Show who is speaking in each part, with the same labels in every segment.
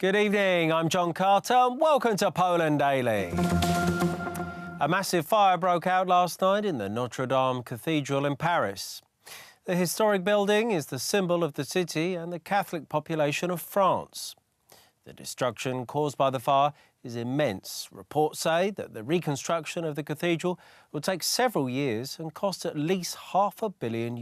Speaker 1: Good evening, I'm John Carter and welcome to Poland Daily. A massive fire broke out last night in the Notre Dame Cathedral in Paris. The historic building is the symbol of the city and the Catholic population of France. The destruction caused by the fire is immense. Reports say that the reconstruction of the cathedral will take several years and cost at least €500 million.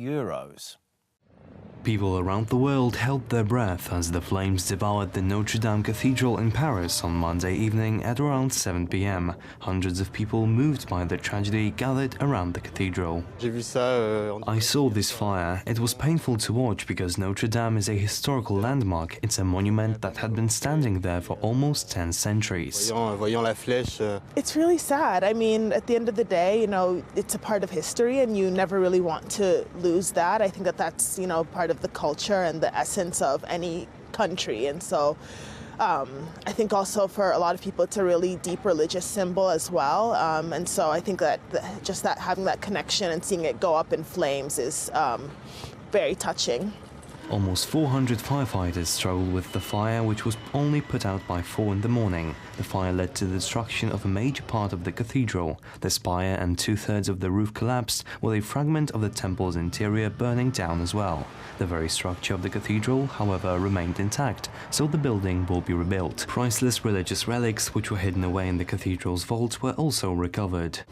Speaker 2: People around the world held their breath as the flames devoured the Notre Dame Cathedral in Paris on Monday evening at around 7 p.m. Hundreds of people moved by the tragedy gathered around the cathedral. I saw this fire. It was painful to watch because Notre Dame is a historical landmark. It's a monument that had been standing there for almost 10 centuries.
Speaker 3: It's really sad. I mean, at the end of the day, it's a part of history and you never really want to lose that. I think that that's, part of the culture and the essence of any country. And so I think also for a lot of people, it's a really deep religious symbol as well. And so I think that just having that connection and seeing it go up in flames is very touching.
Speaker 2: Almost 400 firefighters struggled with the fire, which was only put out by 4 in the morning. The fire led to the destruction of a major part of the cathedral. The spire and 2/3 of the roof collapsed, with a fragment of the temple's interior burning down as well. The very structure of the cathedral, however, remained intact, so the building will be rebuilt. Priceless religious relics, which were hidden away in the cathedral's vault, were also recovered.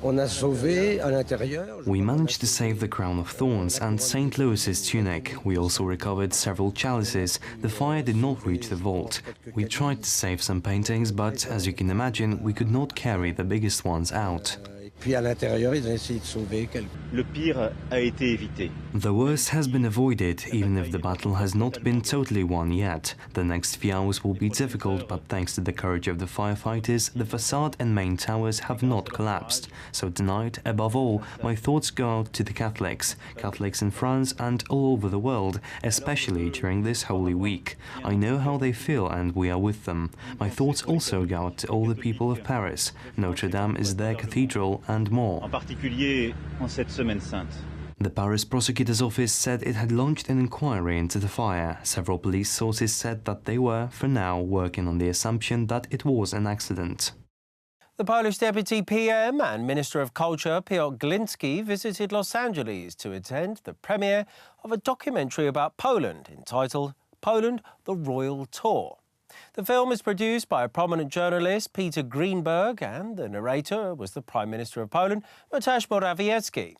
Speaker 2: We managed to save the crown of thorns and St. Louis's tunic. We also recovered several chalices. The fire did not reach the vault. We tried to save some paintings, but as you can imagine, we could not carry the biggest ones out. The worst has been avoided, even if the battle has not been totally won yet. The next few hours will be difficult, but thanks to the courage of the firefighters, the facade and main towers have not collapsed. So tonight, above all, my thoughts go out to the Catholics in France and all over the world, especially during this Holy Week. I know how they feel and we are with them. My thoughts also go out to all the people of Paris. Notre Dame is their cathedral and more. The Paris prosecutor's office said it had launched an inquiry into the fire. Several police sources said that they were, for now, working on the assumption that it was an accident.
Speaker 1: The Polish Deputy PM and Minister of Culture, Piotr Gliński, visited Los Angeles to attend the premiere of a documentary about Poland entitled Poland, the Royal Tour. The film is produced by a prominent journalist, Peter Greenberg, and the narrator was the Prime Minister of Poland, Mateusz Morawiecki.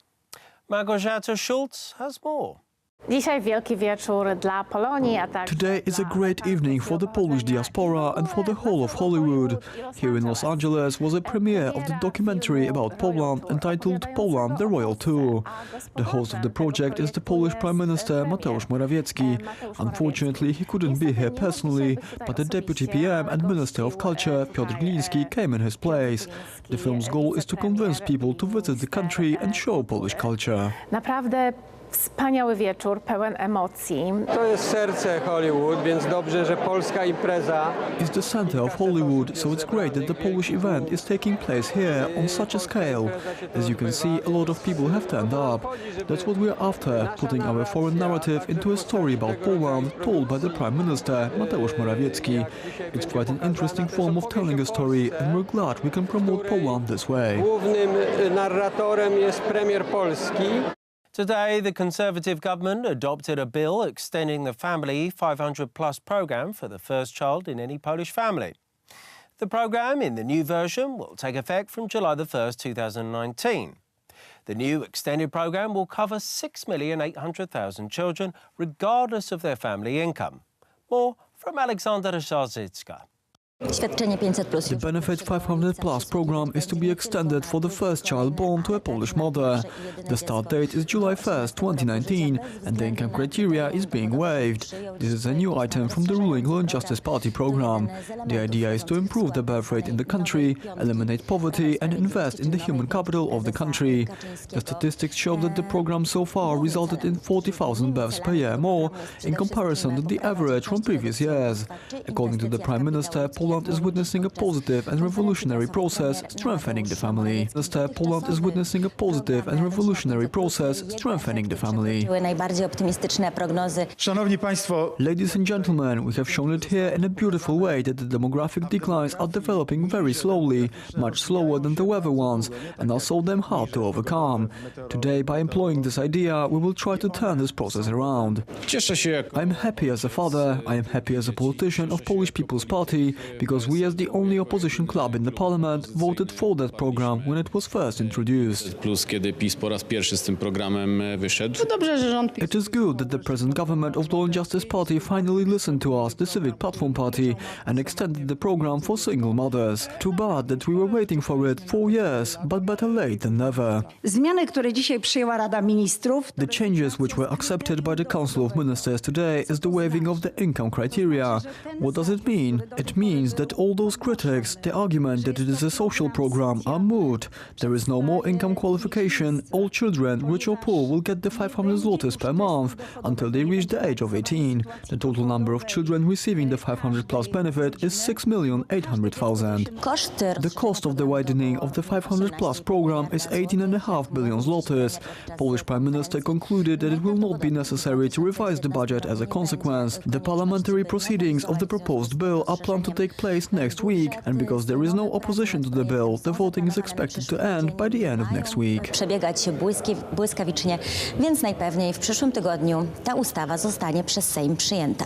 Speaker 1: Małgorzata Schulz has more.
Speaker 4: Today is a great evening for the Polish diaspora and for the whole of Hollywood. Here in Los Angeles was a premiere of the documentary about Poland entitled Poland, the Royal Tour. The host of the project is the Polish Prime Minister Mateusz Morawiecki. Unfortunately, he couldn't be here personally, but the Deputy PM and Minister of Culture, Piotr Gliński, came in his place. The film's goal is to convince people to visit the country and show Polish culture.
Speaker 5: Wspaniały wieczór, pełen emocji.
Speaker 6: To jest serce Hollywood, więc dobrze, że polska impreza.
Speaker 4: It's the center of Hollywood, so it's great that the Polish event is taking place here on such a scale. As you can see, a lot of people have turned up. That's what we're after, putting our foreign narrative into a story about Poland told by the Prime Minister, Mateusz Morawiecki. It's quite an interesting form of telling a story, and we're glad we can promote Poland this way.
Speaker 6: Głównym narratorem jest premier Polski.
Speaker 1: Today, the Conservative government adopted a bill extending the Family 500+ programme for the first child in any Polish family. The programme, in the new version, will take effect from July the 1st, 2019. The new extended programme will cover 6,800,000 children, regardless of their family income. More from Alexandra Szarzycka.
Speaker 4: The Benefit 500+ program is to be extended for the first child born to a Polish mother. The start date is July 1st, 2019, and the income criteria is being waived. This is a new item from the ruling Law and Justice Party program. The idea is to improve the birth rate in the country, eliminate poverty and invest in the human capital of the country. The statistics show that the program so far resulted in 40,000 births per year more in comparison to the average from previous years. According to the Prime Minister, Poland is witnessing a positive and revolutionary process, strengthening the family. Minister, Poland is witnessing a positive and revolutionary process, strengthening the family.
Speaker 7: Najbardziej optymistyczne prognozy.
Speaker 8: Szanowni Państwo,
Speaker 4: Ladies and gentlemen, we have shown it here in a beautiful way that the demographic declines are developing very slowly, much slower than the weather ones, and are so damn hard to overcome. Today, by employing this idea, we will try to turn this process around.
Speaker 8: cieszę się jak
Speaker 4: I am happy as a father, I am happy as a politician of Polish People's Party, because we as the only opposition club in the parliament voted for that program when it was first introduced.
Speaker 9: Plus, kiedy PiS po raz pierwszy z tym programem wyszedł.
Speaker 4: It is good that the present government of Law and Justice Party finally listened to us, the Civic Platform Party, and extended the program for single mothers. Too bad that we were waiting for it 4 years, but better late than never.
Speaker 10: Zmiany, które dzisiaj przyjęła Rada Ministrów.
Speaker 4: The changes which were accepted by the Council of Ministers today is the waiving of the income criteria. What does it mean? It means that all those critics, the argument that it is a social program, are moot. There is no more income qualification. All children, rich or poor, will get the 500 zlotys per month until they reach the age of 18. The total number of children receiving the 500 plus benefit is 6,800,000. The cost of the widening of the 500 plus program is 18.5 billion zlotys. Polish Prime Minister concluded that it will not be necessary to revise the budget as a consequence. The parliamentary proceedings of the proposed bill are planned to take place next week, and because there is no opposition to the bill, the voting is expected to end by the end of next week.
Speaker 7: Przebiegać się błyskawicznie, więc najpewniej w przyszłym tygodniu ta ustawa zostanie przez Sejm przyjęta.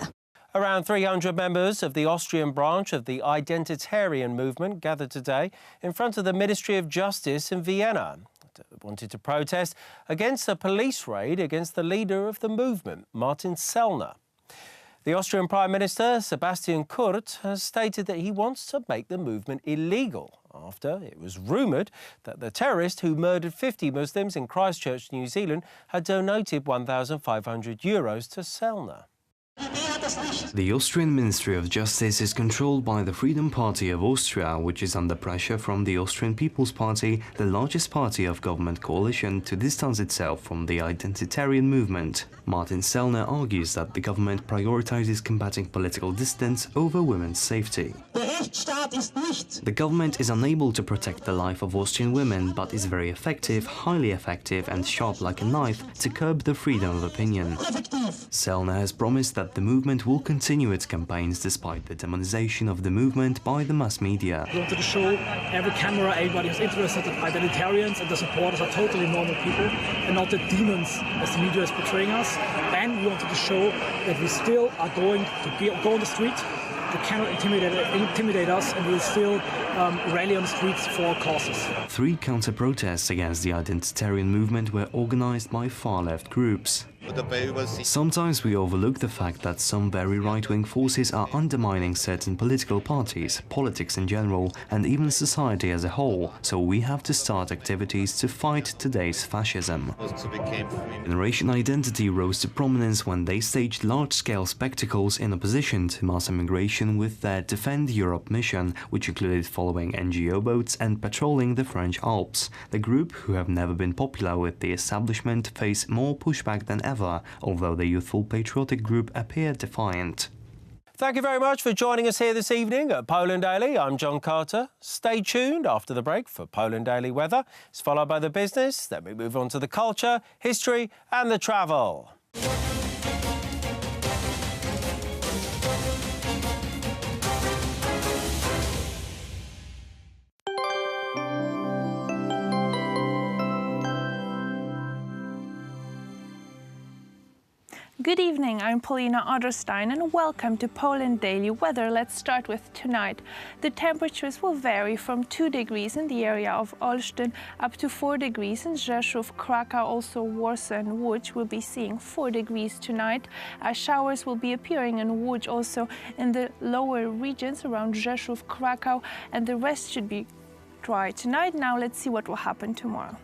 Speaker 1: Around 300 members of the Austrian branch of the Identitarian movement gathered today in front of the Ministry of Justice in Vienna. Wanted to protest against a police raid against the leader of the movement, Martin Sellner. The Austrian Prime Minister, Sebastian Kurz, has stated that he wants to make the movement illegal after it was rumoured that the terrorist who murdered 50 Muslims in Christchurch, New Zealand, had donated €1,500 to Sellner.
Speaker 2: The Austrian Ministry of Justice is controlled by the Freedom Party of Austria, which is under pressure from the Austrian People's Party, the largest party of government coalition, to distance itself from the identitarian movement. Martin Sellner argues that the government prioritizes combating political dissent over women's safety. The government is unable to protect the life of Austrian women, but is very effective, highly effective and sharp like a knife to curb the freedom of opinion. Sellner has promised that the movement will continue its campaigns despite the demonization of the movement by the mass media.
Speaker 11: We wanted to show every camera, everybody who's interested that identitarians and the supporters are totally normal people and not the demons as the media is portraying us. And we wanted to show that we still are going to go on the street. They cannot intimidate us, and we will still rally on the streets for our causes.
Speaker 2: 3 counter-protests against the identitarian movement were organized by far-left groups. Sometimes we overlook the fact that some very right-wing forces are undermining certain political parties, politics in general, and even society as a whole, so we have to start activities to fight today's fascism. Generation identity rose to prominence when they staged large-scale spectacles in opposition to mass immigration with their Defend Europe mission, which included following NGO boats and patrolling the French Alps. The group, who have never been popular with the establishment, face more pushback than ever, although the youthful patriotic group appear defiant.
Speaker 1: Thank you very much for joining us here this evening at Poland Daily. I'm John Carter. Stay tuned after the break for Poland Daily Weather. It's followed by the business. Then we move on to the culture, history and the travel.
Speaker 12: Good evening, I'm Paulina Otterstein and welcome to Poland Daily Weather. Let's start with tonight. The temperatures will vary from 2 degrees in the area of Olsztyn up to 4 degrees in Rzeszów, Krakow, also Warsaw and Łódź. We'll be seeing 4 degrees tonight. Showers will be appearing in Łódź, also in the lower regions around Rzeszów, Krakow, and the rest should be dry tonight. Now let's see what will happen tomorrow.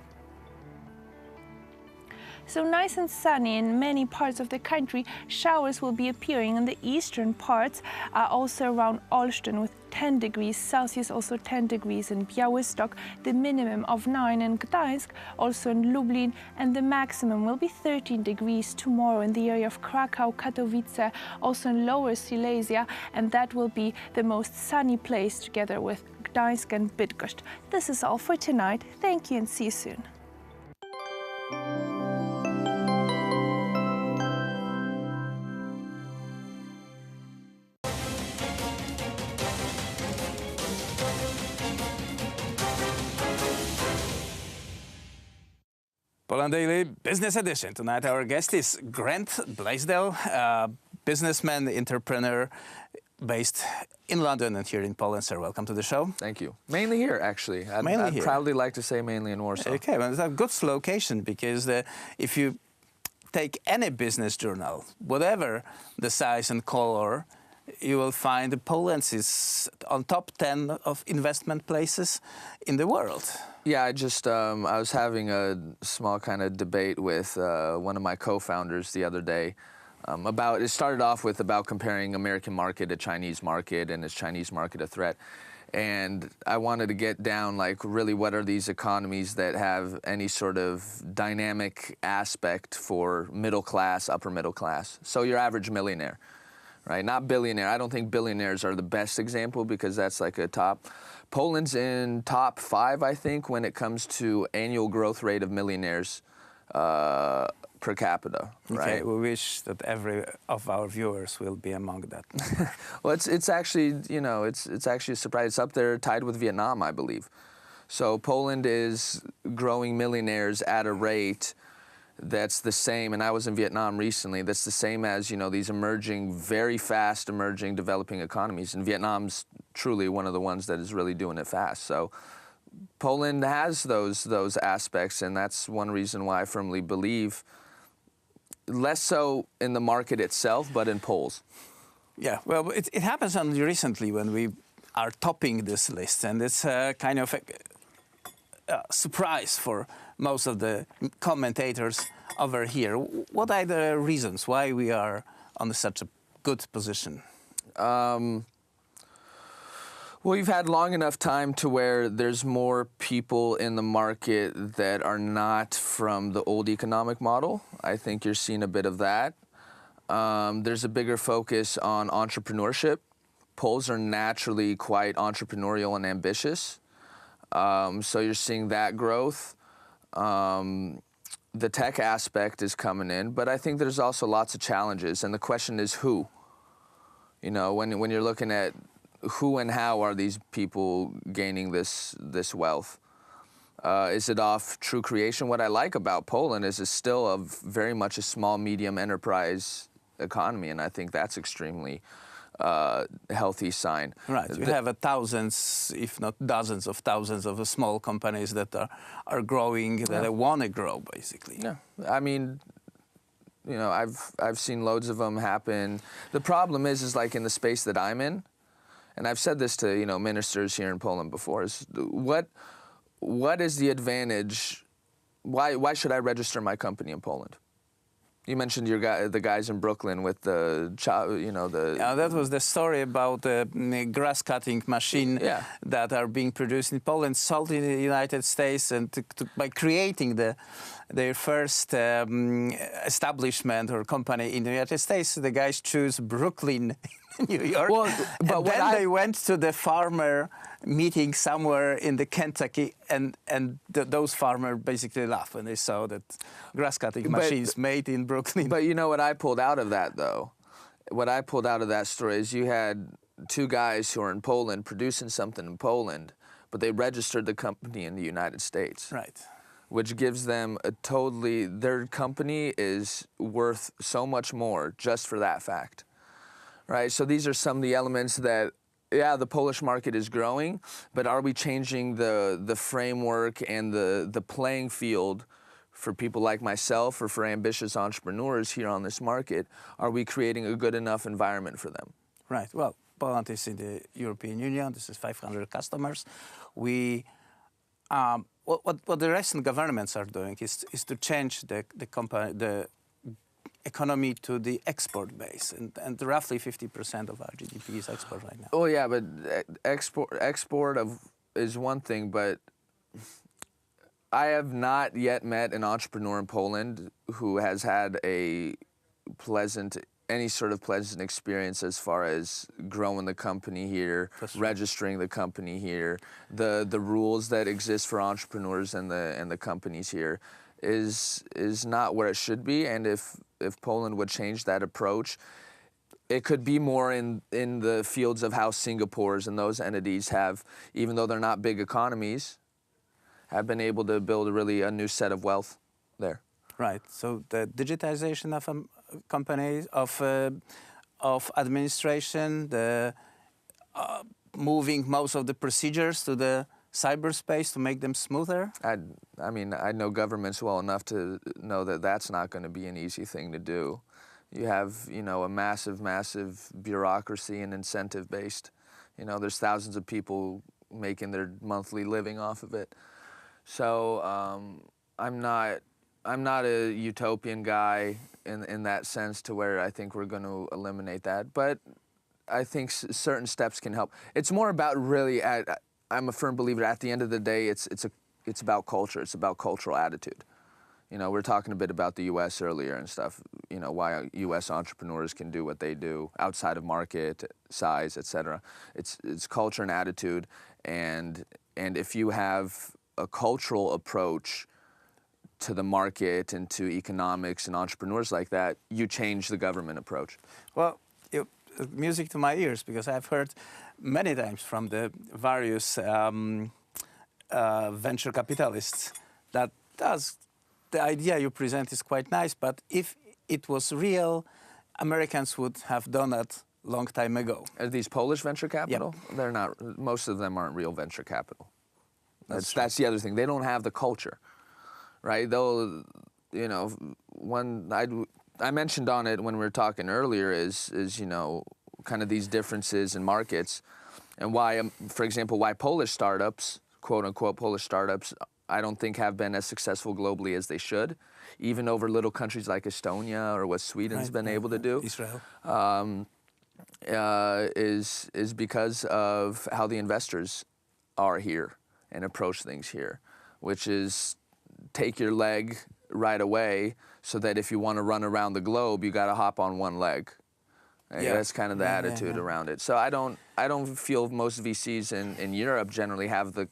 Speaker 12: So nice and sunny in many parts of the country. Showers will be appearing in the eastern parts, also around Olsztyn with 10 degrees Celsius, also 10 degrees in Białystok, the minimum of 9 in Gdańsk, also in Lublin, and the maximum will be 13 degrees tomorrow in the area of Krakow, Katowice, also in Lower Silesia, and that will be the most sunny place together with Gdańsk and Bydgoszcz. This is all for tonight. Thank you and see you soon.
Speaker 13: Poland Daily Business Edition. Tonight our guest is Grant Blaisdell, businessman, entrepreneur based in London and here in Poland. Sir, welcome to the show.
Speaker 14: Thank you. Mainly here, actually. I'd
Speaker 13: here.
Speaker 14: proudly like to say mainly in Warsaw.
Speaker 13: Okay, well, it's a good location because if you take any business journal, whatever the size and color, you will find that Poland is on top 10 of investment places in the world.
Speaker 14: Yeah, I was having a small kind of debate with one of my co-founders the other day it started off with about comparing American market to Chinese market and is Chinese market a threat? And I wanted to get down like really what are these economies that have any sort of dynamic aspect for middle class, upper middle class. So your average millionaire. Right, not billionaire. I don't think billionaires are the best example because that's like a top. Poland's in top 5, I think, when it comes to annual growth rate of millionaires per capita. Right.
Speaker 13: Okay, we wish that every of our viewers will be among that.
Speaker 14: Well, it's actually it's actually a surprise. It's up there, tied with Vietnam, I believe. So Poland is growing millionaires at a rate that's the same, and I was in Vietnam recently, that's the same as, these emerging, very fast emerging developing economies. And Vietnam's truly one of the ones that is really doing it fast. So Poland has those aspects, and that's one reason why I firmly believe, less so in the market itself, but in polls.
Speaker 13: Yeah, well, it happens only recently when we are topping this list, and it's kind of a surprise for most of the commentators over here. What are the reasons why we are on such a good position?
Speaker 14: Well, you've had long enough time to where there's more people in the market that are not from the old economic model. I think you're seeing a bit of that. There's a bigger focus on entrepreneurship. Poles are naturally quite entrepreneurial and ambitious. So you're seeing that growth. The tech aspect is coming in, but I think there's also lots of challenges, and the question is who? When you're looking at who and how are these people gaining this wealth? Is it off true creation? What I like about Poland is it's still very much a small, medium enterprise economy, and I think that's extremely healthy sign.
Speaker 13: Right, you have thousands, if not dozens of thousands of small companies that are growing, that want to grow, basically.
Speaker 14: Yeah, I mean, I've seen loads of them happen. The problem is like in the space that I'm in, and I've said this to ministers here in Poland before, is what is the advantage? Why should I register my company in Poland? You mentioned the guys in Brooklyn with the. Yeah,
Speaker 13: that was the story about the grass cutting machine that are being produced in Poland, sold in the United States, and by creating their first establishment or company in the United States, the guys choose Brooklyn, New York.
Speaker 14: Well, but
Speaker 13: then they went to the farmer meeting somewhere in the Kentucky, and those farmers basically laughed when they saw that grass cutting machines made in Brooklyn.
Speaker 14: But you know what I pulled out of that, though? What I pulled out of that story is you had 2 guys who are in Poland producing something in Poland, but they registered the company in the United States.
Speaker 13: Right.
Speaker 14: Which gives them their company is worth so much more just for that fact. Right, so these are some of the elements that, the Polish market is growing, but are we changing the framework and the playing field for people like myself or for ambitious entrepreneurs here on this market? Are we creating a good enough environment for them?
Speaker 13: Right, well, Poland is in the European Union. This is 500 customers. We what the recent governments are doing is to change the economy to the export base, and roughly 50% of our GDP is export right now.
Speaker 14: Oh yeah, but export is one thing, but I have not yet met an entrepreneur in Poland who has had any sort of pleasant experience as far as growing the company here, registering the company here. The rules that exist for entrepreneurs and the companies here is not where it should be. And if Poland would change that approach, it could be more in the fields of how Singapore's and those entities have, even though they're not big economies, have been able to build a new set of wealth there.
Speaker 13: Right. So the digitization of companies, of administration, the moving most of the procedures to the cyberspace to make them smoother?
Speaker 14: I mean, I know governments well enough to know that that's not going to be an easy thing to do. You have, a massive bureaucracy and incentive-based. There's thousands of people making their monthly living off of it. So I'm not a utopian guy in that sense to where I think we're going to eliminate that. But I think certain steps can help. It's more about really, I'm a firm believer, at the end of the day, it's about culture. It's about cultural attitude. We were talking a bit about the U.S. earlier and stuff, why U.S. entrepreneurs can do what they do outside of market size, et cetera. It's culture and attitude. And if you have a cultural approach to the market and to economics and entrepreneurs like that, you change the government approach.
Speaker 13: Well, music to my ears, because I've heard many times from the various venture capitalists that the idea you present is quite nice, but if it was real, Americans would have done it long time ago.
Speaker 14: Are these Polish venture capital?
Speaker 13: Yep.
Speaker 14: They're not. Most of them aren't real venture capital. That's the other thing. They don't have the culture, right? They'll, I mentioned on it when we were talking earlier is kind of these differences in markets, and why, for example, why Polish startups, quote unquote Polish startups, I don't think have been as successful globally as they should, even over little countries like Estonia or what Sweden's been able to do.
Speaker 13: Israel.
Speaker 14: Is because of how the investors are here and approach things here, which is take your leg right away so that if you want to run around the globe, you got to hop on one leg. Yeah. That's kind of the attitude around it. So I don't feel most VCs in Europe generally have the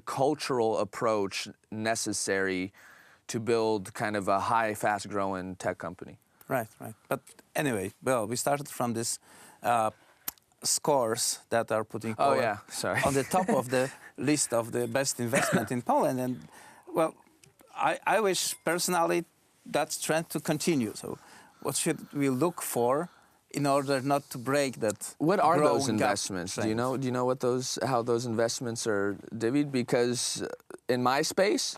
Speaker 14: cultural approach necessary to build kind of a high, fast-growing tech company.
Speaker 13: Right. But anyway, well, we started from this scores that are putting Poland on the top of the list of the best investment in Poland. And, well, I wish personally that trend to continue. So what should we look for in order not to break that?
Speaker 14: What are those investments? Do you know how those investments are divvied? Because in my space,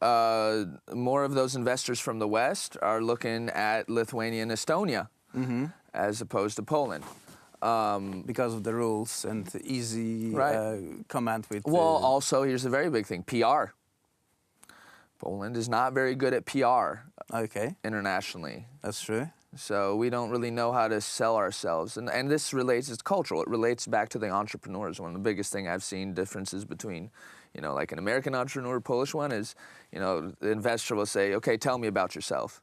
Speaker 14: more of those investors from the West are looking at Lithuania and Estonia as opposed to Poland.
Speaker 13: Because of the rules and the easy command with...
Speaker 14: Well, also, here's a very big thing, PR. Poland is not very good at PR internationally.
Speaker 13: That's true.
Speaker 14: So we don't really know how to sell ourselves. And this relates, it's cultural. It relates back to the entrepreneurs. One of the biggest thing I've seen differences between, like an American entrepreneur, Polish one is, the investor will say, okay, tell me about yourself.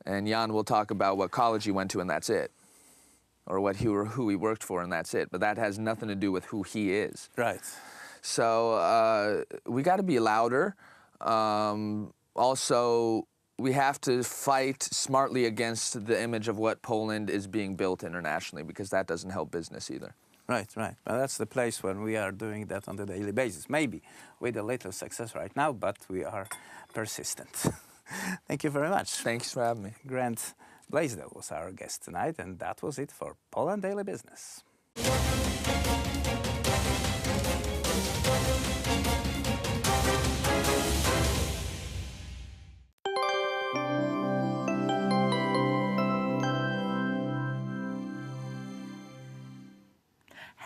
Speaker 14: And Jan will talk about what college he went to and that's it. Or who he worked for and that's it. But that has nothing to do with who he is.
Speaker 13: Right.
Speaker 14: So we got to be louder. Also, we have to fight smartly against the image of what Poland is being built internationally, because that doesn't help business either.
Speaker 13: Right. Well, that's the place where we are doing that on a daily basis. Maybe with a little success right now, but we are persistent. Thank you very much.
Speaker 14: Thanks for having me.
Speaker 13: Grant Blaisdell was our guest tonight, and that was it for Poland Daily Business.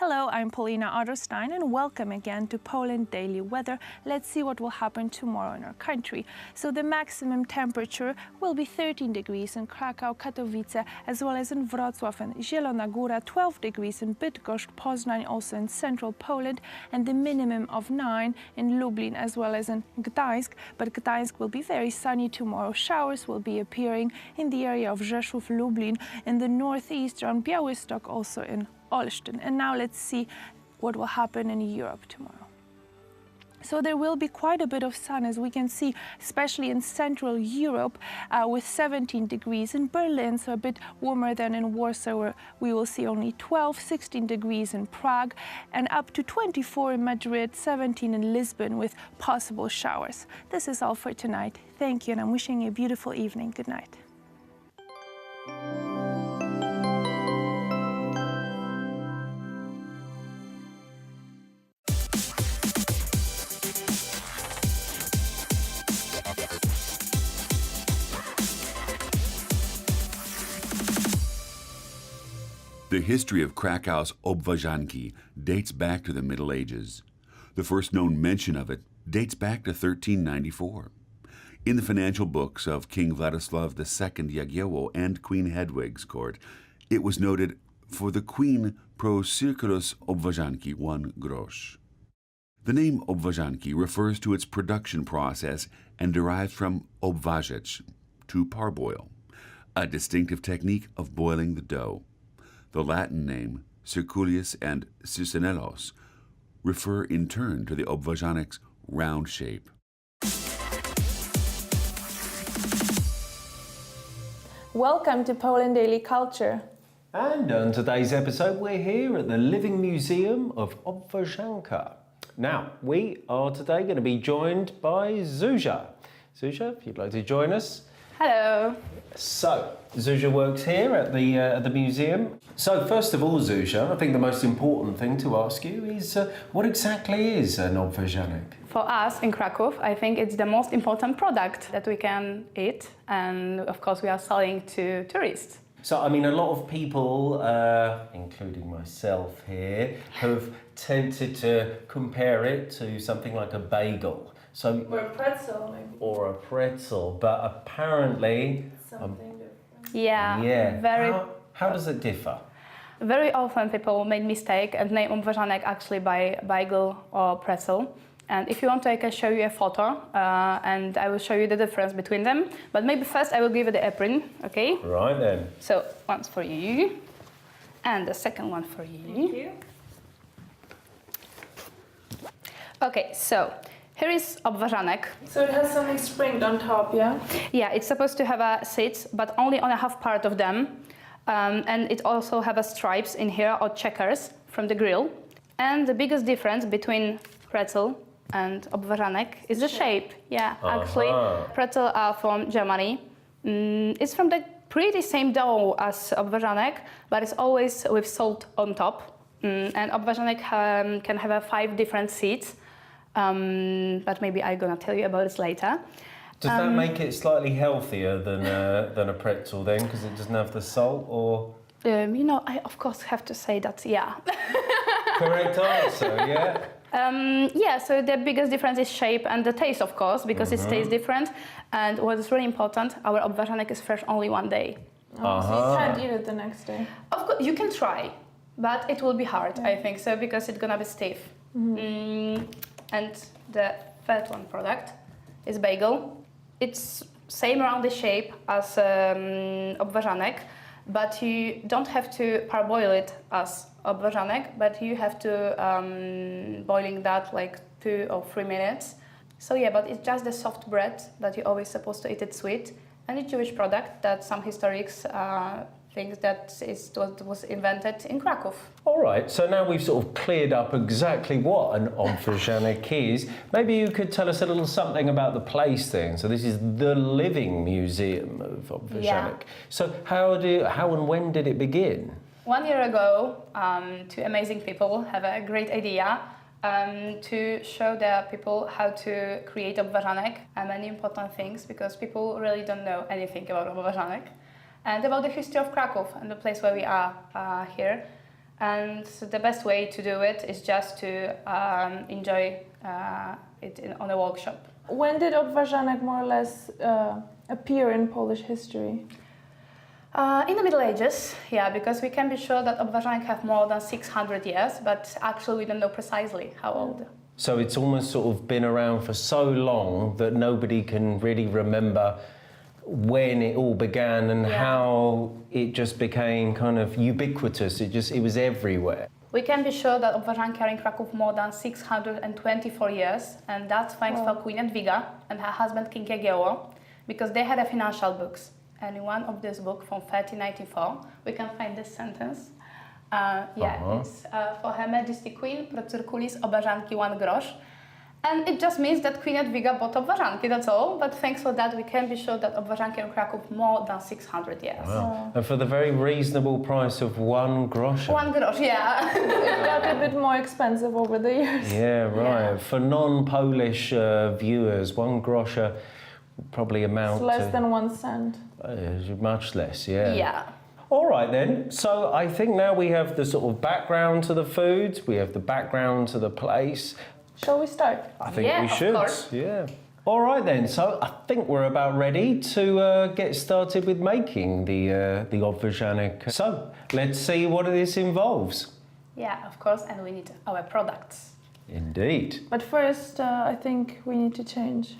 Speaker 12: Hello, I'm Paulina Otterstein and welcome again to Poland Daily Weather. Let's see what will happen tomorrow in our country. So the maximum temperature will be 13 degrees in Krakow, Katowice, as well as in Wrocław and Zielona Góra, 12 degrees in Bydgoszcz, Poznań, also in central Poland, and the minimum of 9 in Lublin as well as in Gdańsk. But Gdańsk will be very sunny tomorrow. Showers will be appearing in the area of Rzeszów, Lublin, in the northeast around Białystok, also in Olsztyn. And now let's see what will happen in Europe tomorrow. So there will be quite a bit of sun, as we can see, especially in Central Europe, with 17 degrees in Berlin, so a bit warmer than in Warsaw, where we will see only 12, 16 degrees in Prague, and up to 24 in Madrid, 17 in Lisbon, with possible showers. This is all for tonight. Thank you, and I'm wishing you a beautiful evening. Good night.
Speaker 15: The history of Krakow's Obwarzanki dates back to the Middle Ages. The first known mention of it dates back to 1394. In the financial books of King Vladislav II Jagiełło and Queen Hedwig's court, it was noted, for the queen pro circulus Obwarzanki 1 grosz. The name Obwarzanki refers to its production process and derives from obważyć, to parboil, a distinctive technique of boiling the dough. The Latin name, circulius and cicinellos, refer in turn to the obwarzanek's round shape.
Speaker 12: Welcome to Poland Daily Culture.
Speaker 1: And on today's episode, we're here at the Living Museum of Obwarzanka. Now, we are today going to be joined by Zuzia. Zuzia, if you'd like to join us.
Speaker 5: Hello.
Speaker 1: So, Zuzia works here at the museum. So, first of all, Zuzia, I think the most important thing to ask you is what exactly is an obwarzanek?
Speaker 5: For us in Krakow, I think it's the most important product that we can eat, and of course we are selling to tourists.
Speaker 1: So, I mean, a lot of people, including myself here, have tended to compare it to something like a bagel. So,
Speaker 12: Or a pretzel, maybe.
Speaker 1: Or a pretzel, but apparently...
Speaker 12: Something different.
Speaker 5: Yeah. Very.
Speaker 1: How does it differ?
Speaker 5: Very often people make mistake and name obwarzanek actually by bagel or pretzel. And if you want to, I can show you a photo and I will show you the difference between them. But maybe first I will give you the apron, okay?
Speaker 1: Right then.
Speaker 5: So, one's for you and the second one for you.
Speaker 12: Thank you.
Speaker 5: Okay, so here is obwarzanek.
Speaker 12: So it has something springed on top, yeah?
Speaker 5: Yeah, it's supposed to have a seeds, but only on a half part of them. And it also have a stripes in here or checkers from the grill. And the biggest difference between pretzel and obwarzanek is the shape. Yeah, actually, pretzel are from Germany. It's from the pretty same dough as obwarzanek, but it's always with salt on top. And obwarzanek can have 5 different seeds. But maybe I'm gonna tell you about this later.
Speaker 1: Does that make it slightly healthier than a pretzel then, because it doesn't have the salt, or?
Speaker 5: You know, I of course have to say that, yeah.
Speaker 1: Correct answer, yeah.
Speaker 5: Yeah, so the biggest difference is shape and the taste, of course, because it tastes different. And what is really important, our obwarzanek is fresh only 1 day.
Speaker 12: Oh, so you can't eat it the next day?
Speaker 5: Of course, you can try, but it will be hard, I think, so because it's gonna be stiff. And the third one product is bagel. It's same around the shape as obwarzanek, but you don't have to parboil it as obwarzanek, but you have to boiling that like 2 or 3 minutes. So yeah, but it's just the soft bread that you're always supposed to eat it sweet, and a Jewish product that some historians think that was invented in Krakow.
Speaker 1: All right, so now we've sort of cleared up exactly what an obwarzanek is. Maybe you could tell us a little something about the place then. So this is the Living Museum of Obwarzanki.
Speaker 5: Yeah.
Speaker 1: So how and when did it begin?
Speaker 5: 1 year ago, 2 amazing people have a great idea to show the people how to create obwarzanek and many important things, because people really don't know anything about obwarzanek and about the history of Krakow and the place where we are here. And the best way to do it is just to enjoy it on a workshop.
Speaker 12: When did Obwarzanek more or less appear in Polish history?
Speaker 5: In the Middle Ages, yeah, because we can be sure that Obwarzanki have more than 600 years, but actually we don't know precisely how old.
Speaker 1: So it's almost sort of been around for so long that nobody can really remember when it all began and how it just became kind of ubiquitous. It was everywhere.
Speaker 5: We can be sure that Obwarzanki are in Krakow more than 624 years, and that's thanks for Queen Edwiga and her husband King Jagiełło, because they had a financial books. And in one of this book from 1394, we can find this sentence. It's for Her Majesty Queen, pro circulis Obwarzanki 1 grosz. And it just means that Queen Edwiga bought Obwarzanki, that's all. But thanks for that, we can be sure that Obwarzanki are in Krakow more than 600 years.
Speaker 1: Wow. And for the very reasonable price of 1 grosz.
Speaker 5: 1 grosz, yeah.
Speaker 12: It got a bit more expensive over the years.
Speaker 1: Yeah, right. Yeah. For non-Polish viewers, 1 grosz probably amount
Speaker 12: to... less than 1 cent.
Speaker 1: Much less, yeah.
Speaker 5: Yeah.
Speaker 1: All right then, so I think now we have the sort of background to the food, we have the background to the place.
Speaker 12: Shall we start?
Speaker 1: I think we should.
Speaker 5: Of course.
Speaker 1: Yeah. All right then, so I think we're about ready to get started with making the Obwarzanek. So let's see what this involves.
Speaker 5: Yeah, of course, and we need our products.
Speaker 1: Indeed.
Speaker 12: But first, I think we need to change.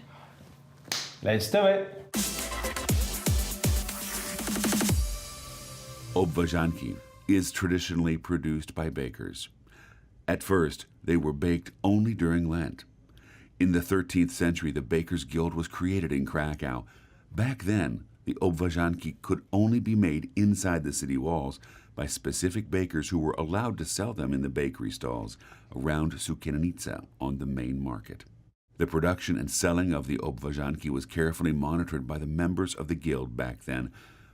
Speaker 1: Let's do it.
Speaker 15: Obwarzanki is traditionally produced by bakers. At first, they were baked only during Lent. In the 13th century, the Bakers' Guild was created in Krakow. Back then, the Obwarzanki could only be made inside the city walls by specific bakers who were allowed to sell them in the bakery stalls around Sukiennica on the main market. The production and selling of the Obwarzanki was carefully monitored by the members of the guild back then,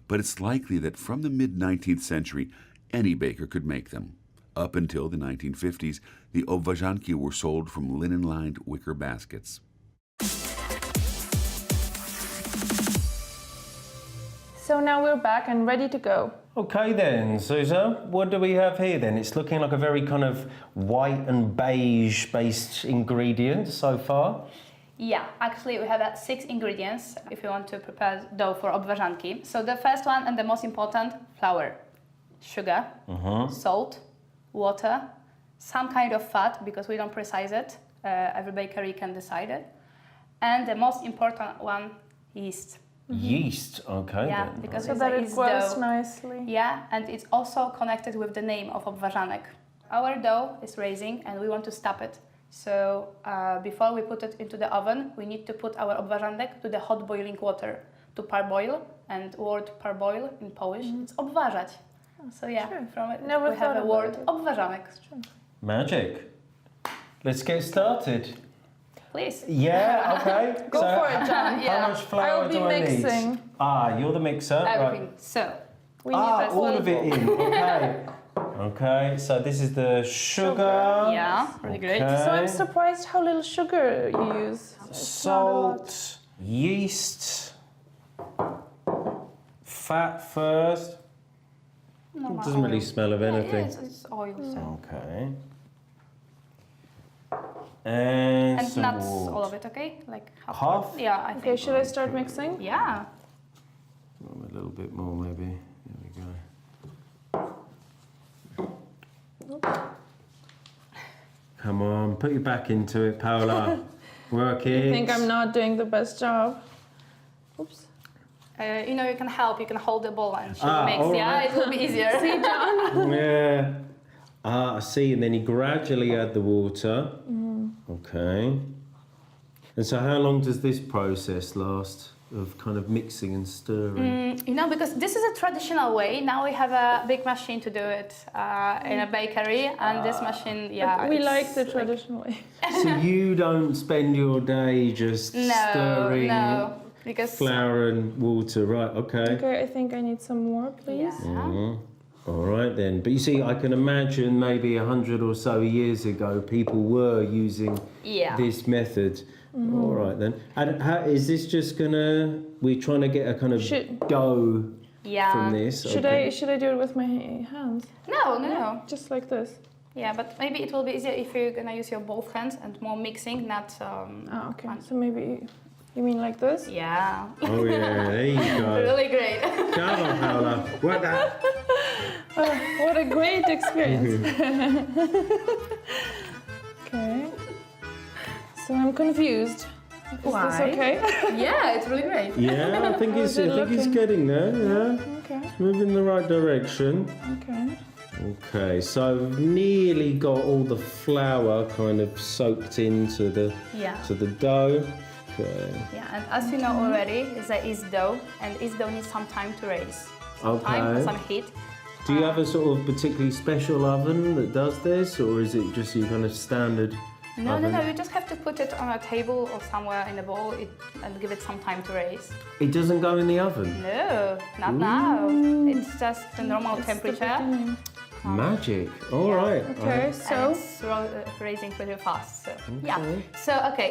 Speaker 15: but it's likely that from the mid-19th century, any baker could make them. Up until the 1950s, the Obwarzanki were sold from linen-lined wicker baskets.
Speaker 12: So now we're back and ready to go.
Speaker 1: Okay then, Susa, what do we have here then? It's looking like a very kind of white and beige-based ingredient so far.
Speaker 5: Yeah, actually we have 6 ingredients if you want to prepare dough for Obwarzanki. So the first one and the most important, flour, sugar, salt, water, some kind of fat, because we don't precise it, every bakery can decide it, and the most important one, yeast.
Speaker 1: Yeast, okay.
Speaker 5: Yeah,
Speaker 1: then.
Speaker 5: because
Speaker 12: so that it grows nicely.
Speaker 5: Yeah, and it's also connected with the name of Obwarzanek. Our dough is raising and we want to stop it. So before we put it into the oven, we need to put our Obwarzanek to the hot boiling water to parboil, and word parboil in Polish, it's obwarzać. So yeah, from it we have a word Obwarzanek.
Speaker 1: Magic. Let's get started.
Speaker 5: Please.
Speaker 1: Yeah, okay.
Speaker 12: Go for it, John.
Speaker 1: How much flour do I
Speaker 12: mixing.
Speaker 1: need? You're the mixer.
Speaker 5: Everything.
Speaker 1: Right.
Speaker 5: So we need
Speaker 1: all of it in. Okay. Okay, so this is the sugar.
Speaker 5: Yeah, really great.
Speaker 12: So I'm surprised how little sugar you use.
Speaker 1: Salt, yeast, fat first.
Speaker 5: Normal
Speaker 1: It doesn't really
Speaker 5: oil.
Speaker 1: smell of anything.
Speaker 5: Yeah, it's oil. So.
Speaker 1: Okay. And some
Speaker 5: nuts,
Speaker 1: water.
Speaker 5: all of it, okay? Like
Speaker 1: Half?
Speaker 5: Yeah, I think.
Speaker 12: Okay, should I start mixing?
Speaker 5: Yeah.
Speaker 1: A little bit more, maybe. There we go. Come on, put your back into it, Paula. Work it.
Speaker 12: I think I'm not doing the best job. Oops.
Speaker 5: You know, you can help. You can hold the bowl and she mix.
Speaker 1: all
Speaker 5: Yeah,
Speaker 1: right.
Speaker 5: it will be easier.
Speaker 12: See, John?
Speaker 1: Yeah. I see. And then you gradually add the water. Okay. And so how long does this process last of kind of mixing and stirring?
Speaker 5: You know, because this is a traditional way. Now we have a big machine to do it in a bakery, and this machine,
Speaker 12: But we like the traditional way.
Speaker 1: So you don't spend your day just stirring
Speaker 5: because
Speaker 1: flour and water, right? Okay.
Speaker 12: Okay, I think I need some more, please.
Speaker 5: Yeah.
Speaker 1: All right then. But you see, I can imagine maybe 100 or so years ago, people were using this method. All right then. And how, is this just gonna? We're trying to get a kind of dough
Speaker 5: Yeah.
Speaker 1: from this.
Speaker 12: Should I do it with my hands?
Speaker 5: No.
Speaker 12: Just like this.
Speaker 5: Yeah, but maybe it will be easier if you're gonna use your both hands and more mixing, not.
Speaker 12: Okay. So maybe you mean like this?
Speaker 5: Yeah.
Speaker 1: Oh yeah, there you go.
Speaker 5: Really great.
Speaker 1: Come on, Paula. What that?
Speaker 12: What a great experience. Okay. So I'm confused. Is this okay?
Speaker 5: Yeah, it's really great.
Speaker 1: Yeah, I think he's getting there. Yeah.
Speaker 12: Okay.
Speaker 1: It's moving in the right direction.
Speaker 12: Okay.
Speaker 1: Okay, so I've nearly got all the flour kind of soaked into the dough. Okay.
Speaker 5: Yeah, and as you know already, it's a yeast dough, and yeast dough needs some time to raise. Some heat.
Speaker 1: Do you have a sort of particularly special oven that does this, or is it just your kind of standard oven?
Speaker 5: No, you just have to put it on a table or somewhere in a bowl and give it some time to raise.
Speaker 1: It doesn't go in the oven?
Speaker 5: No, not now. It's just the normal temperature.
Speaker 1: Magic. All right.
Speaker 12: Okay, so
Speaker 5: it's raising pretty fast. So yeah.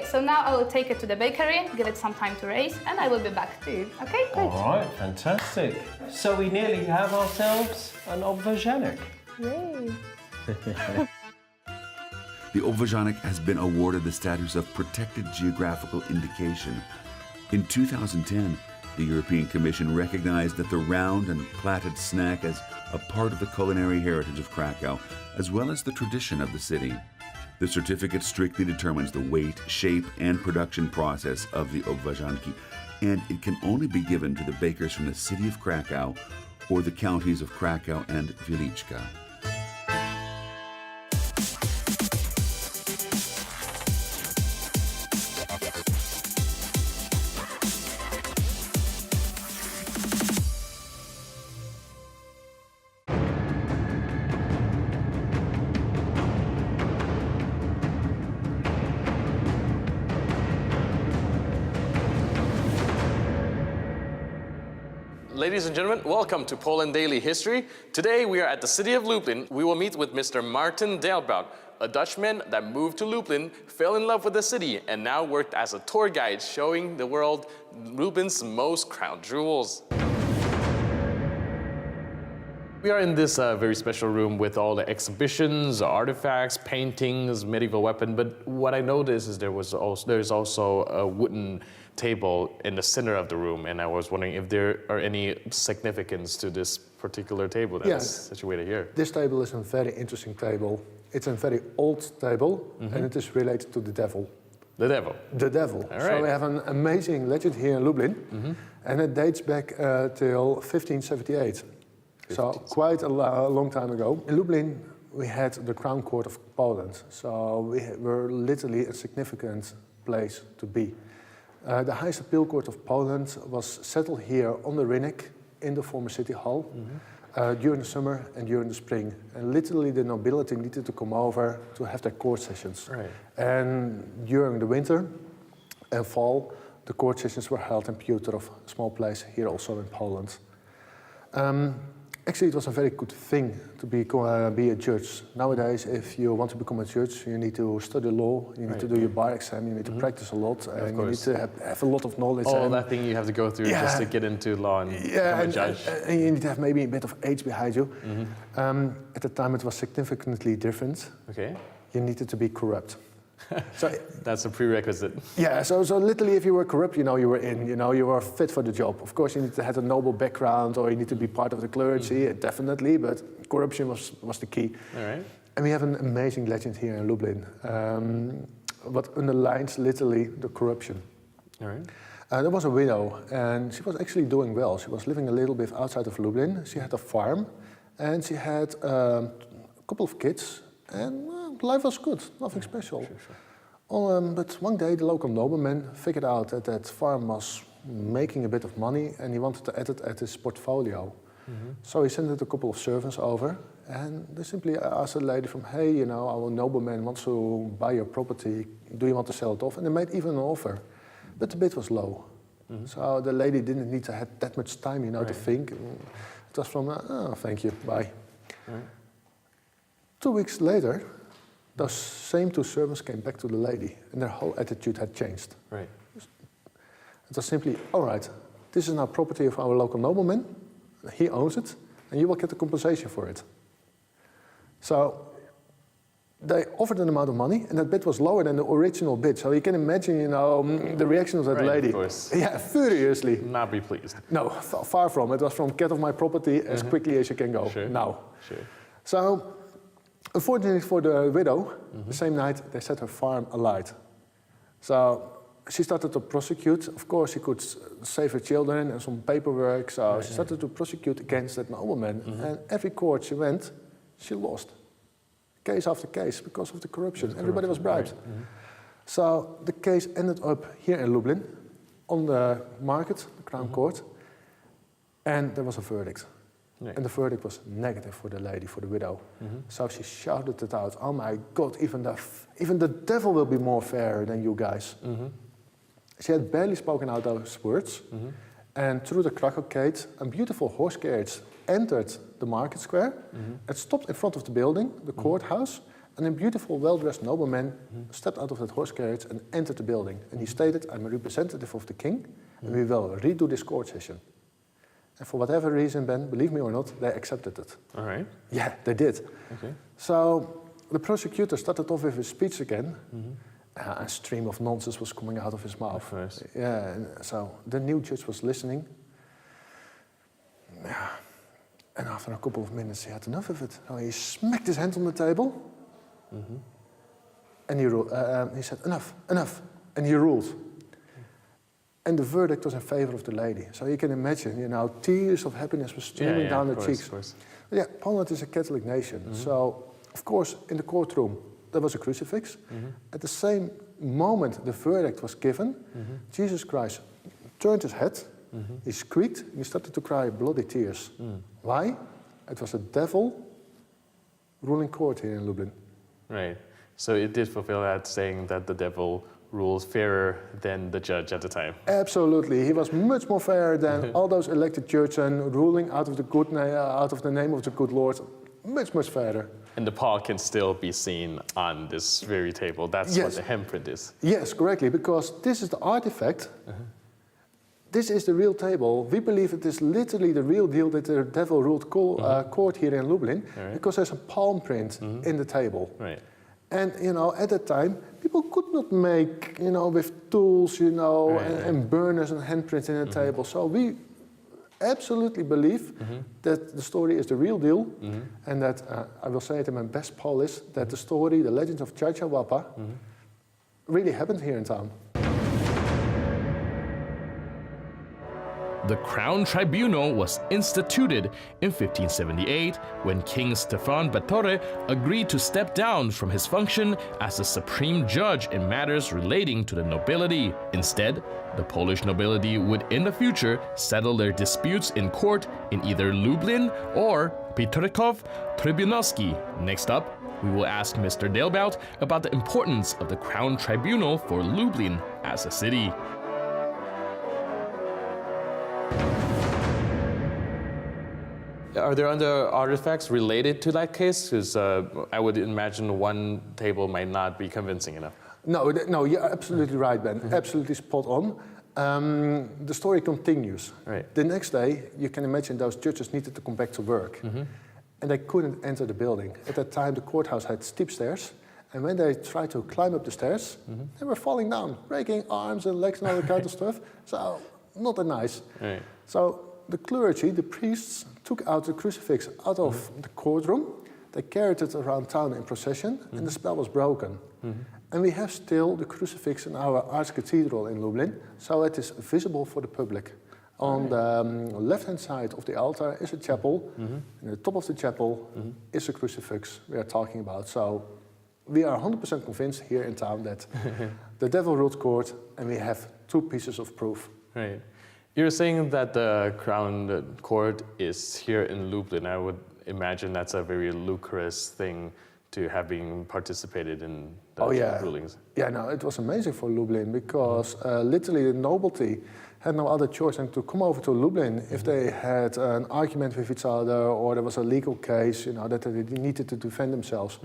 Speaker 5: So now I will take it to the bakery, give it some time to raise, and I will be back to you. Okay, great.
Speaker 1: All right, fantastic. So we nearly have ourselves an Obwarzanki.
Speaker 12: Yay.
Speaker 15: The Obwarzanki has been awarded the status of protected geographical indication. In 2010, the European Commission recognized that the round and platted snack as a part of the culinary heritage of Krakow, as well as the tradition of the city. The certificate strictly determines the weight, shape, and production process of the Obwarzanki, and it can only be given to the bakers from the city of Krakow or the counties of Krakow and Wieliczka.
Speaker 16: Ladies and gentlemen, welcome to Poland Daily History. Today we are at the city of Lublin. We will meet with Mr. Martin Dalebout, a Dutchman that moved to Lublin, fell in love with the city, and now worked as a tour guide showing the world Lublin's most crown jewels. We are in this very special room with all the exhibitions, artifacts, paintings, medieval weapon, but what I noticed is there's also a wooden table in the center of the room, and I was wondering if there are any significance to this particular table that is situated here.
Speaker 17: This table is a very interesting table. It's a very old table, and it is related to the devil.
Speaker 16: The devil?
Speaker 17: The devil.
Speaker 16: All right.
Speaker 17: So we have an amazing legend here in Lublin, and it dates back till 1578. So quite a long time ago. In Lublin, we had the Crown Court of Poland, so we were literally a significant place to be. The highest appeal court of Poland was settled here on the Rynek in the former city hall during the summer and during the spring. And literally the nobility needed to come over to have their court sessions.
Speaker 16: Right.
Speaker 17: And during the winter and fall, the court sessions were held in Piotrów, a small place here also in Poland. Actually, it was a very good thing to be a judge. Nowadays, if you want to become a judge, you need to study law, you need to do your bar exam, you need to practice a lot, and you need to have a lot of knowledge.
Speaker 16: All that thing you have to go through just to get into law and become a judge.
Speaker 17: And you need to have maybe a bit of age behind you. At the time, it was significantly different.
Speaker 16: Okay.
Speaker 17: You needed to be corrupt. So
Speaker 16: that's a prerequisite.
Speaker 17: Yeah, so literally if you were corrupt, you were in, you were fit for the job. Of course, you need to have a noble background or you need to be part of the clergy, definitely, but corruption was the key.
Speaker 16: All right.
Speaker 17: And we have an amazing legend here in Lublin, what underlines literally the corruption.
Speaker 16: All right.
Speaker 17: There was a widow, and she was actually doing well. She was living a little bit outside of Lublin. She had a farm, and she had a couple of kids, and life was good, nothing special. Sure. But one day the local nobleman figured out that that farm was making a bit of money and he wanted to add it at his portfolio. So he sent a couple of servants over and they simply asked the lady from, hey, our nobleman wants to buy your property, do you want to sell it off? And they made even an offer, but the bid was low. So the lady didn't need to have that much time, to think. It was from, oh, thank you, bye. 2 weeks later, those same two servants came back to the lady and their whole attitude had changed.
Speaker 16: Right.
Speaker 17: It was simply, all right, this is now property of our local nobleman. he owns it, and you will get the compensation for it. So they offered an amount of money, and that bid was lower than the original bid. So you can imagine, the reaction of that lady.
Speaker 16: Of course.
Speaker 17: Yeah, furiously.
Speaker 16: Not be pleased.
Speaker 17: No, far from. It was from get off my property as quickly as you can go.
Speaker 16: Sure.
Speaker 17: Now.
Speaker 16: Sure.
Speaker 17: So, unfortunately for the widow, the same night they set her farm alight. So she started to prosecute. Of course, she could save her children and some paperwork. So she started to prosecute against that nobleman. And every court she went, she lost. Case after case because of the corruption. Everybody was bribed.
Speaker 16: Right.
Speaker 17: So the case ended up here in Lublin, on the market, the Crown Court, and there was a verdict.
Speaker 16: Right.
Speaker 17: And the verdict was negative for the lady, for the widow. So she shouted it out, "Oh my God, even the devil will be more fair than you guys." She had barely spoken out those words, and through the Krakow gate, a beautiful horse carriage entered the market square. It stopped in front of the building, the courthouse, and a beautiful, well-dressed nobleman stepped out of that horse carriage and entered the building. And he stated, "I'm a representative of the king, and we will redo this court session." And for whatever reason, Ben, believe me or not, they accepted it.
Speaker 16: All right.
Speaker 17: Yeah, they did.
Speaker 16: Okay.
Speaker 17: So the prosecutor started off with his speech again. A stream of nonsense was coming out of his mouth.
Speaker 16: Of course.
Speaker 17: Yeah, and so the new judge was listening. Yeah. And after a couple of minutes, he had enough of it. So he smacked his hand on the table. And he said, "Enough, enough." And he ruled. And the verdict was in favor of the lady. So you can imagine, tears of happiness were streaming down the cheeks. Yeah, Poland is a Catholic nation. So, of course, in the courtroom, there was a crucifix. At the same moment the verdict was given, Jesus Christ turned his head, he squeaked, and he started to cry bloody tears. Why? It was a devil ruling court here in Lublin.
Speaker 16: Right. So it did fulfill that saying that the devil rules fairer than the judge at the time.
Speaker 17: Absolutely, he was much more fair than all those elected churchmen ruling out of the name of the good Lord. Much fairer.
Speaker 16: And the paw can still be seen on this very table. That's what the handprint is.
Speaker 17: Yes, correctly, because this is the artifact. This is the real table. We believe it is literally the real deal that the devil ruled court here in Lublin, because there's a palm print in the table.
Speaker 16: Right.
Speaker 17: And, at that time, people could not make, with tools, and burners and handprints in a table. So we absolutely believe that the story is the real deal, and that, I will say it in my best Polish, that the story, the legend of Czacha Łapa, really happened here in town.
Speaker 18: The Crown Tribunal was instituted in 1578 when King Stefan Batory agreed to step down from his function as the supreme judge in matters relating to the nobility. Instead, the Polish nobility would in the future settle their disputes in court in either Lublin or Piotrków Trybunalski. Next up, we will ask Mr. Dalebout about the importance of the Crown Tribunal for Lublin as a city.
Speaker 16: Are there other artifacts related to that case? Because I would imagine one table might not be convincing enough.
Speaker 17: No, you're absolutely right, Ben. Absolutely spot on. The story continues.
Speaker 16: Right.
Speaker 17: The next day, you can imagine those judges needed to come back to work. And they couldn't enter the building. At that time, the courthouse had steep stairs. And when they tried to climb up the stairs, they were falling down, breaking arms and legs and all that kind of stuff. So, not that nice.
Speaker 16: Right.
Speaker 17: So, the clergy, the priests, took out the crucifix out of the courtroom. They carried it around town in procession, and the spell was broken. And we have still the crucifix in our archcathedral in Lublin, so it is visible for the public. On the left-hand side of the altar is a chapel, and at the top of the chapel is a crucifix we are talking about. So we are 100% convinced here in town that the devil ruled court, and we have two pieces of proof.
Speaker 16: Right. You're saying that the Crown Court is here in Lublin. I would imagine that's a very lucrative thing to having participated in the rulings.
Speaker 17: Yeah, no, it was amazing for Lublin because literally the nobility had no other choice than to come over to Lublin if they had an argument with each other or there was a legal case, that they needed to defend themselves.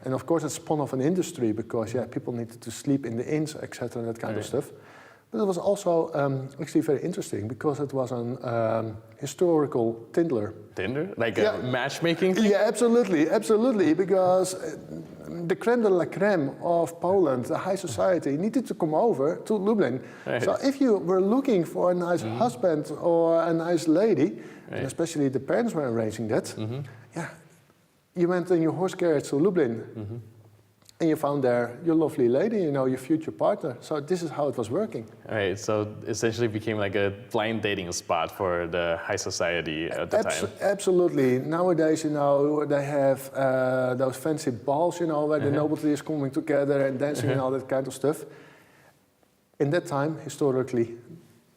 Speaker 17: And of course it spun off an industry because, people needed to sleep in the inns, etc., that kind of stuff. But it was also actually very interesting because it was an historical Tinder.
Speaker 16: Tinder? Like a matchmaking thing?
Speaker 17: Yeah, absolutely, because the crème de la crème of Poland, the high society, needed to come over to Lublin.
Speaker 16: Right.
Speaker 17: So if you were looking for a nice husband or a nice lady, and especially the parents were arranging that, yeah, you went in your horse carriage to Lublin. And you found there your lovely lady, you know, your future partner. So this is how it was working.
Speaker 16: Right, so essentially it became like a blind dating spot for the high society at the time.
Speaker 17: Absolutely. Nowadays, you know, they have those fancy balls, you know, where the nobility is coming together and dancing and all that kind of stuff. In that time, historically,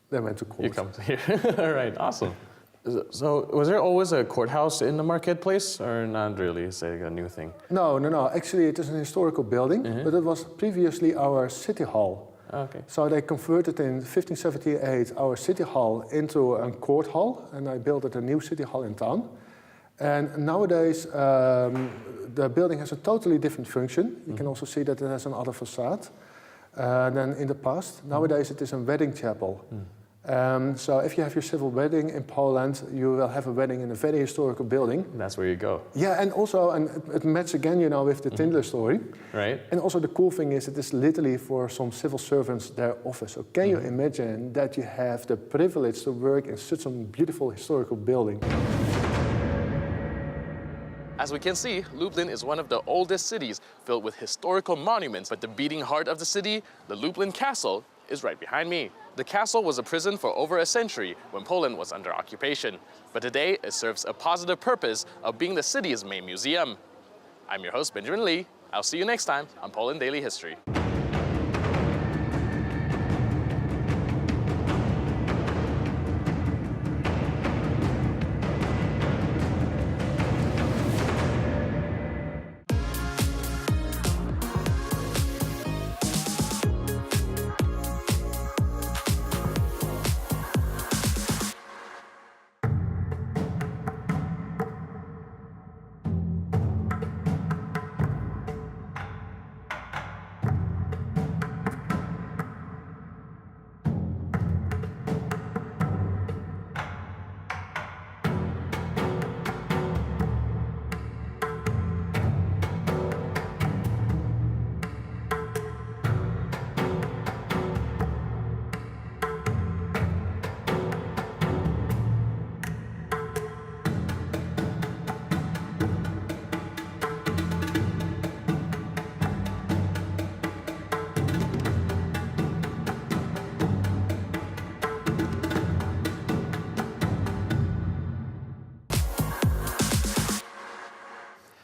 Speaker 17: they went to court.
Speaker 16: You come to here. All right, awesome. So was there always a courthouse in the marketplace, or not really? It's like a new thing?
Speaker 17: No. Actually, it is an historical building, but it was previously our city hall.
Speaker 16: Okay.
Speaker 17: So they converted in 1578 our city hall into a court hall, and I built it a new city hall in town. And nowadays, the building has a totally different function. You can also see that it has another facade than in the past. Nowadays, it is a wedding chapel. So if you have your civil wedding in Poland, you will have a wedding in a very historical building.
Speaker 16: That's where you go.
Speaker 17: Yeah, and also, and it matches again, you know, with the Tinder story.
Speaker 16: Right.
Speaker 17: And also the cool thing is, it is literally for some civil servants their office. So can you imagine that you have the privilege to work in such a beautiful historical building?
Speaker 18: As we can see, Lublin is one of the oldest cities filled with historical monuments, but the beating heart of the city, the Lublin Castle, is right behind me. The castle was a prison for over a century when Poland was under occupation, but today it serves a positive purpose of being the city's main museum. I'm your host, Benjamin Lee. I'll see you next time on Poland Daily History.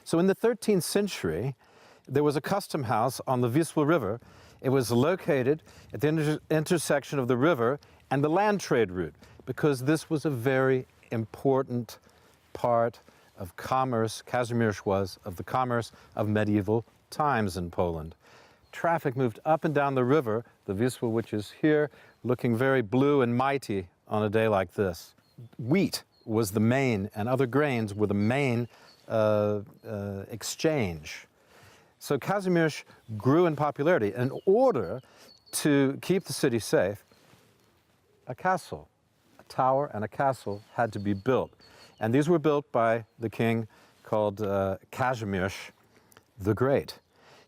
Speaker 19: So in the 13th century, there was a custom house on the Wisła River. It was located at the intersection of the river and the land trade route, because this was a very important part of commerce. Kazimierz was of the commerce of medieval times in Poland. Traffic moved up and down the river, the Wisła, which is here, looking very blue and mighty on a day like this. Wheat was the main, and other grains were the main exchange. So Kazimierz grew in popularity. In order to keep the city safe, a castle, a tower and a castle had to be built. And these were built by the king called Kazimierz the Great.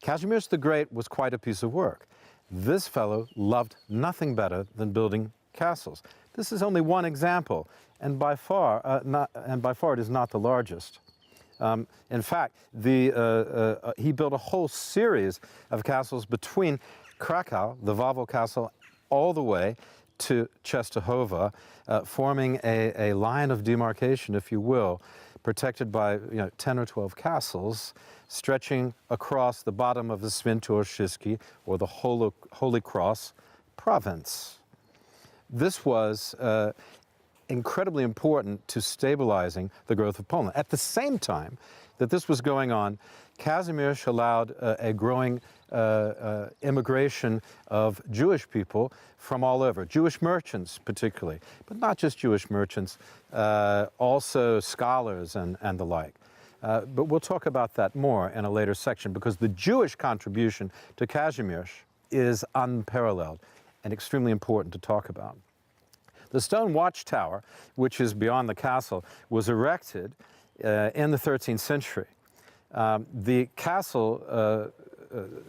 Speaker 19: Kazimierz the Great was quite a piece of work. This fellow loved nothing better than building castles. This is only one example, and by far it is not the largest. In fact, he built a whole series of castles between Krakow, the Wawel Castle, all the way to Częstochowa, forming a line of demarcation, if you will, protected by 10 or 12 castles, stretching across the bottom of the Świętokrzyski, or the Holy Cross province. This was incredibly important to stabilizing the growth of Poland. At the same time that this was going on, Kazimierz allowed a growing immigration of Jewish people from all over, Jewish merchants particularly, but not just Jewish merchants, also scholars and the like. But we'll talk about that more in a later section, because the Jewish contribution to Kazimierz is unparalleled. and extremely important to talk about. The stone watchtower, which is beyond the castle, was erected in the 13th century. The castle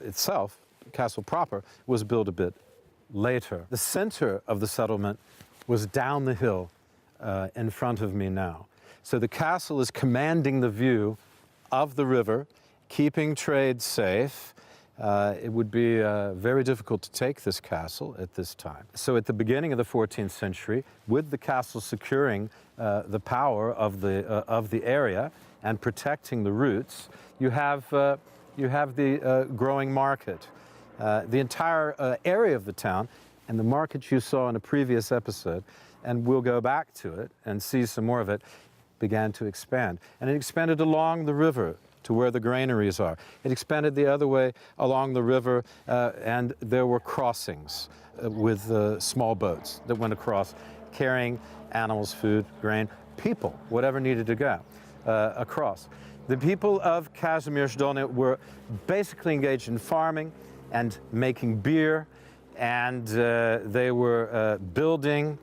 Speaker 19: itself, castle proper, was built a bit later. The center of the settlement was down the hill in front of me now. So the castle is commanding the view of the river, keeping trade safe. It would be very difficult to take this castle at this time. So at the beginning of the 14th century, with the castle securing the power of the area and protecting the routes, you have the growing market. The entire area of the town and the market you saw in a previous episode, and we'll go back to it and see some more of it, began to expand. And it expanded along the river to where the granaries are. It expanded the other way along the river, and there were crossings with small boats that went across, carrying animals, food, grain, people, whatever needed to go across. The people of Kazimierz Dolny were basically engaged in farming and making beer, and they were building,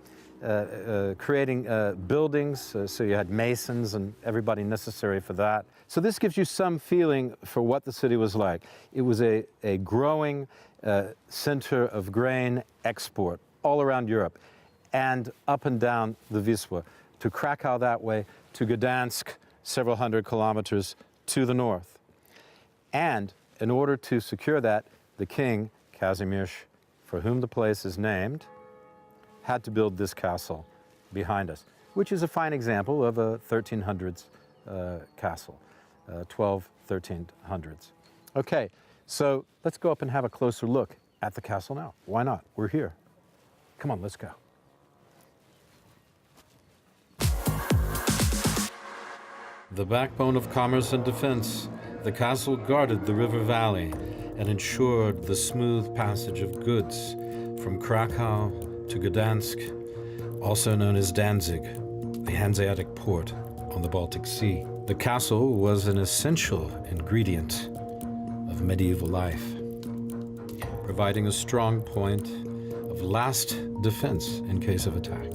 Speaker 19: creating buildings, so you had masons and everybody necessary for that. So this gives you some feeling for what the city was like. It was a growing center of grain export all around Europe and up and down the Wisła, to Krakow that way, to Gdansk, several hundred kilometers to the north. And in order to secure that, the king, Kazimierz, for whom the place is named, had to build this castle behind us, which is a fine example of a 1300s castle, 1300s. Okay, so let's go up and have a closer look at the castle now. Why not? We're here. Come on, let's go. The backbone of commerce and defense, the castle guarded the river valley and ensured the smooth passage of goods from Krakow to Gdansk, also known as Danzig, the Hanseatic port on the Baltic Sea. The castle was an essential ingredient of medieval life, providing a strong point of last defense in case of attack.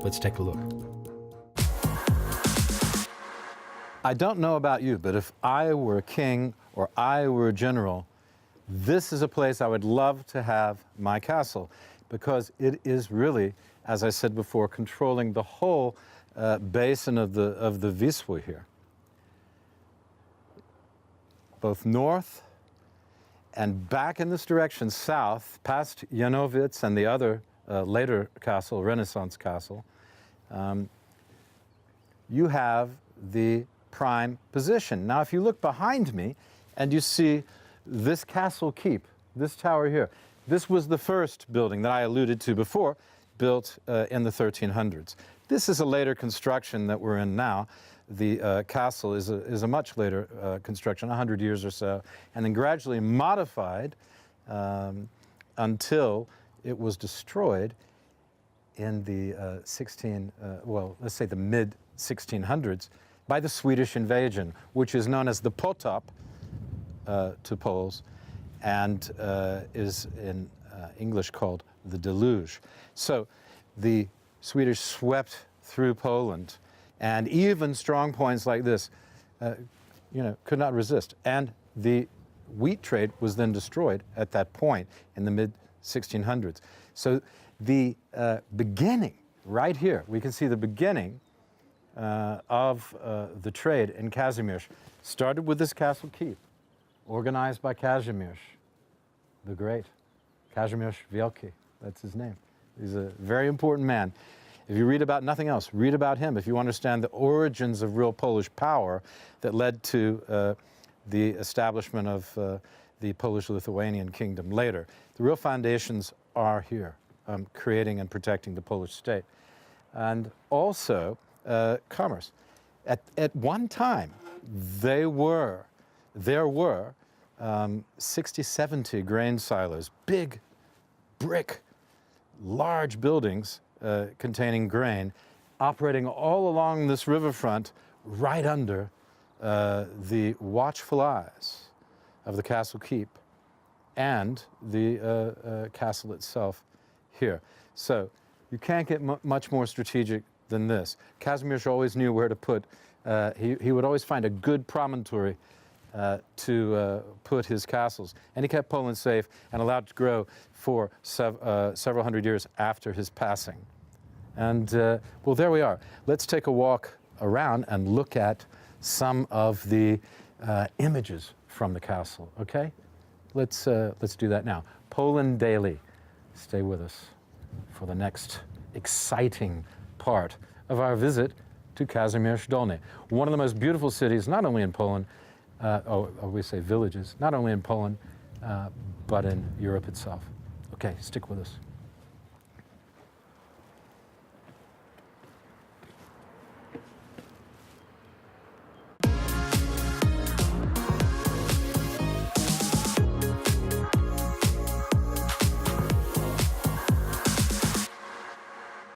Speaker 19: Let's take a look. I don't know about you, but if I were a king or I were a general, this is a place I would love to have my castle, because it is really, as I said before, controlling the whole basin of the Wisła here. Both north and back in this direction, south, past Janowitz and the other later castle, Renaissance castle, you have the prime position. Now, if you look behind me and you see this castle keep, this tower here, this was the first building that I alluded to before, built in the 1300s. This is a later construction that we're in now. The castle is a much later construction, 100 years or so, and then gradually modified until it was destroyed in the let's say the mid-1600s by the Swedish invasion, which is known as the potop to Poles, and is in English called the deluge. So the Swedish swept through Poland, and even strong points like this, could not resist. And the wheat trade was then destroyed at that point in the mid-1600s. So the beginning, right here, we can see the beginning of the trade in Kazimierz started with this castle keep, organized by Kazimierz the Great. Kazimierz Wielki, that's his name. He's a very important man. If you read about nothing else, read about him if you understand the origins of real Polish power that led to the establishment of the Polish-Lithuanian kingdom later. The real foundations are here, creating and protecting the Polish state. And also commerce. At one time, there were 60, 70 grain silos, big brick, large buildings containing grain, operating all along this riverfront, right under the watchful eyes of the castle keep and the castle itself here. So you can't get much more strategic than this. Kazimierz always knew where to put, he would always find a good promontory to put his castles. And he kept Poland safe and allowed it to grow for several hundred years after his passing. And well, there we are. Let's take a walk around and look at some of the images from the castle, okay? Let's do that now. Poland Daily. Stay with us for the next exciting part of our visit to Kazimierz Dolny, one of the most beautiful cities, not only in Poland, we say villages, not only in Poland, but in Europe itself. Okay, stick with us.